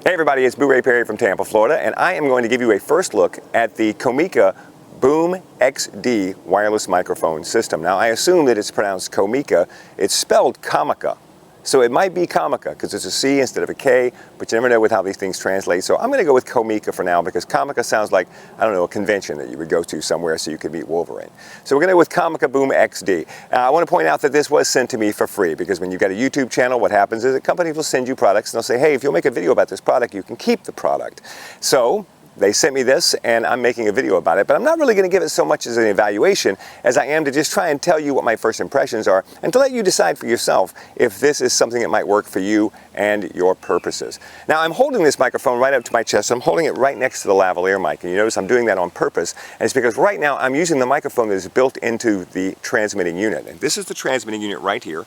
Hey everybody, it's Boo Ray Perry from Tampa, Florida, and I am going to give you a first look at the Comica Boom X-D wireless microphone system. Now I assume that it's pronounced Comica. It's spelled Comica. So it might be Comica because it's a C instead of a K, but you never know with how these things translate. So I'm going to go with Comica for now because Comica sounds like, I don't know, a convention that you would go to somewhere so you could meet Wolverine. So we're going to go with Comica Boom X-D. I want to point out that this was sent to me for free because when you've got a YouTube channel, what happens is that companies will send you products and they'll say, hey, if you'll make a video about this product, you can keep the product. So they sent me this and I'm making a video about it, but I'm not really going to give it so much as an evaluation as I am to just try and tell you what my first impressions are and to let you decide for yourself if this is something that might work for you and your purposes. Now I'm holding this microphone right up to my chest, so I'm holding it right next to the lavalier mic, and you notice I'm doing that on purpose, and it's because right now I'm using the microphone that is built into the transmitting unit. And this is the transmitting unit right here.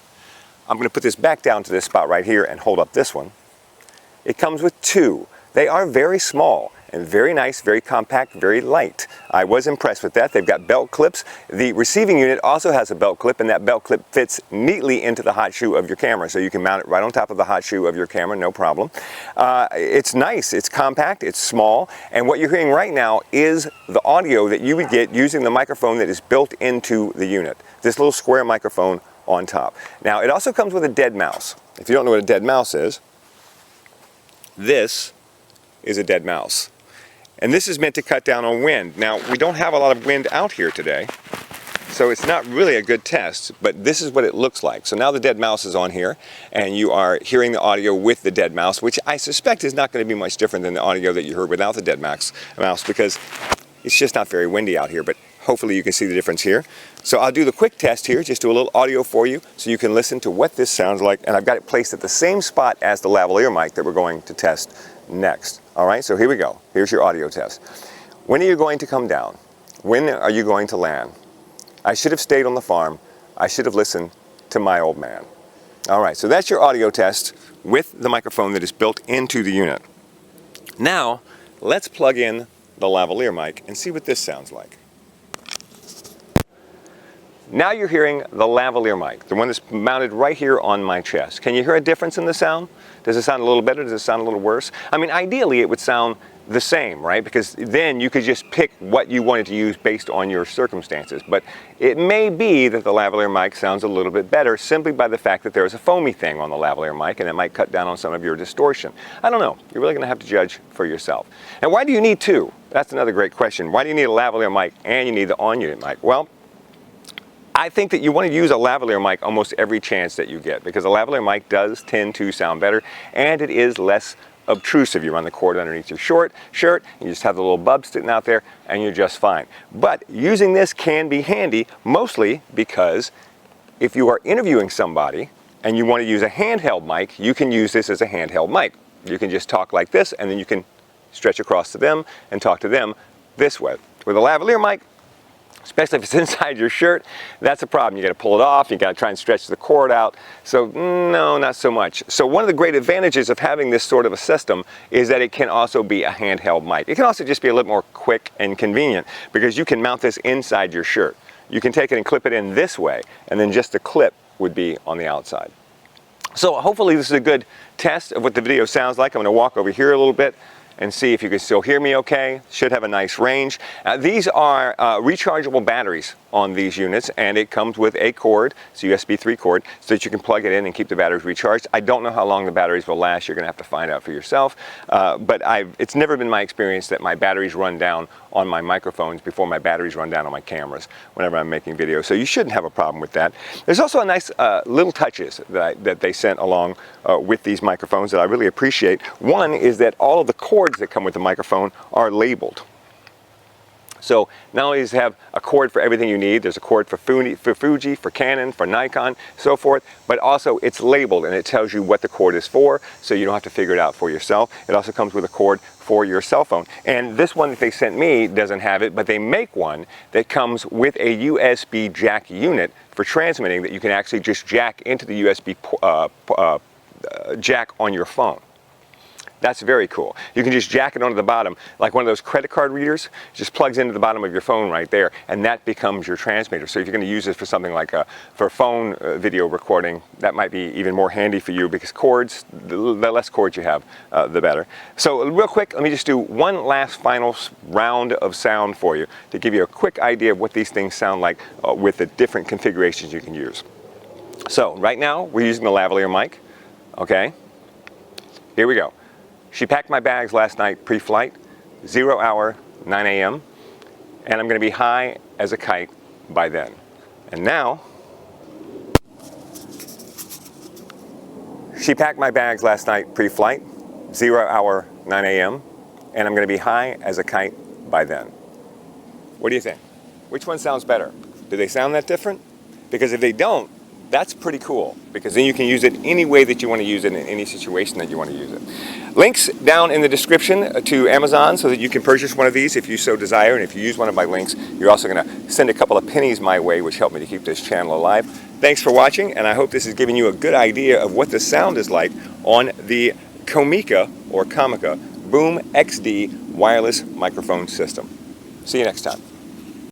I'm going to put this back down to this spot right here and hold up this one. It comes with two. They are very small and very nice, very compact, very light. I was impressed with that. They've got belt clips. The receiving unit also has a belt clip, and that belt clip fits neatly into the hot shoe of your camera, so you can mount it right on top of the hot shoe of your camera, no problem. It's nice, it's compact, it's small, and what you're hearing right now is the audio that you would get using the microphone that is built into the unit. This little square microphone on top. Now, it also comes with a dead mouse. If you don't know what a dead mouse is, this is a dead mouse. And this is meant to cut down on wind. Now, we don't have a lot of wind out here today, so it's not really a good test, but this is what it looks like. So now the dead mouse is on here, and you are hearing the audio with the dead mouse, which I suspect is not going to be much different than the audio that you heard without the dead mouse because it's just not very windy out here, but hopefully you can see the difference here. So I'll do the quick test here, just do a little audio for you so you can listen to what this sounds like, and I've got it placed at the same spot as the lavalier mic that we're going to test next. All right, so here we go. Here's your audio test. When are you going to come down? When are you going to land? I should have stayed on the farm. I should have listened to my old man. All right, so that's your audio test with the microphone that is built into the unit. Now, let's plug in the lavalier mic and see what this sounds like. Now you're hearing the lavalier mic, the one that's mounted right here on my chest. Can you hear a difference in the sound? Does it sound a little better? Does it sound a little worse? I mean, ideally it would sound the same, right? Because then you could just pick what you wanted to use based on your circumstances. But it may be that the lavalier mic sounds a little bit better simply by the fact that there's a foamy thing on the lavalier mic and it might cut down on some of your distortion. I don't know. You're really going to have to judge for yourself. And why do you need two? That's another great question. Why do you need a lavalier mic and you need the on-unit mic? Well, I think that you want to use a lavalier mic almost every chance that you get because a lavalier mic does tend to sound better and it is less obtrusive. You run the cord underneath your shirt, you just have the little bub sticking out there and you're just fine. But using this can be handy mostly because if you are interviewing somebody and you want to use a handheld mic, you can use this as a handheld mic. You can just talk like this and then you can stretch across to them and talk to them this way. With a lavalier mic, especially if it's inside your shirt, that's a problem. You got to pull it off, you got to try and stretch the cord out. So no, not so much. So one of the great advantages of having this sort of a system is that it can also be a handheld mic. It can also just be a little more quick and convenient because you can mount this inside your shirt. You can take it and clip it in this way, and then just the clip would be on the outside. So hopefully this is a good test of what the video sounds like. I'm going to walk over here a little bit and see if you can still hear me okay. Should have a nice range. These are rechargeable batteries on these units, and it comes with a cord, it's a USB 3 cord, so that you can plug it in and keep the batteries recharged. I don't know how long the batteries will last. You're going to have to find out for yourself. But it's never been my experience that my batteries run down on my microphones before my batteries run down on my cameras whenever I'm making videos. So you shouldn't have a problem with that. There's also a nice little touches that they sent along with these microphones that I really appreciate. One is that all of the cords that come with the microphone are labeled. So not only does it have a cord for everything you need, there's a cord for Fuji, for Canon, for Nikon, so forth, but also it's labeled and it tells you what the cord is for, so you don't have to figure it out for yourself. It also comes with a cord for your cell phone. And this one that they sent me doesn't have it, but they make one that comes with a USB jack unit for transmitting that you can actually just jack into the USB jack on your phone. That's very cool. You can just jack it onto the bottom, like one of those credit card readers. It just plugs into the bottom of your phone right there, and that becomes your transmitter. So if you're going to use this for something like for phone video recording, that might be even more handy for you, because cords, the less cords you have, the better. So real quick, let me just do one last final round of sound for you to give you a quick idea of what these things sound like with the different configurations you can use. So right now, we're using the lavalier mic, okay? Here we go. She packed my bags last night pre-flight, 0 hour, 9 a.m., and I'm going to be high as a kite by then. And now, she packed my bags last night pre-flight, 0 hour, 9 a.m., and I'm going to be high as a kite by then. What do you think? Which one sounds better? Do they sound that different? Because if they don't, that's pretty cool, because then you can use it any way that you want to use it in any situation that you want to use it. Links down in the description to Amazon so that you can purchase one of these if you so desire, and if you use one of my links, you're also going to send a couple of pennies my way, which help me to keep this channel alive. Thanks for watching, and I hope this is giving you a good idea of what the sound is like on the Comica or Comica Boom X-D wireless microphone system. See you next time.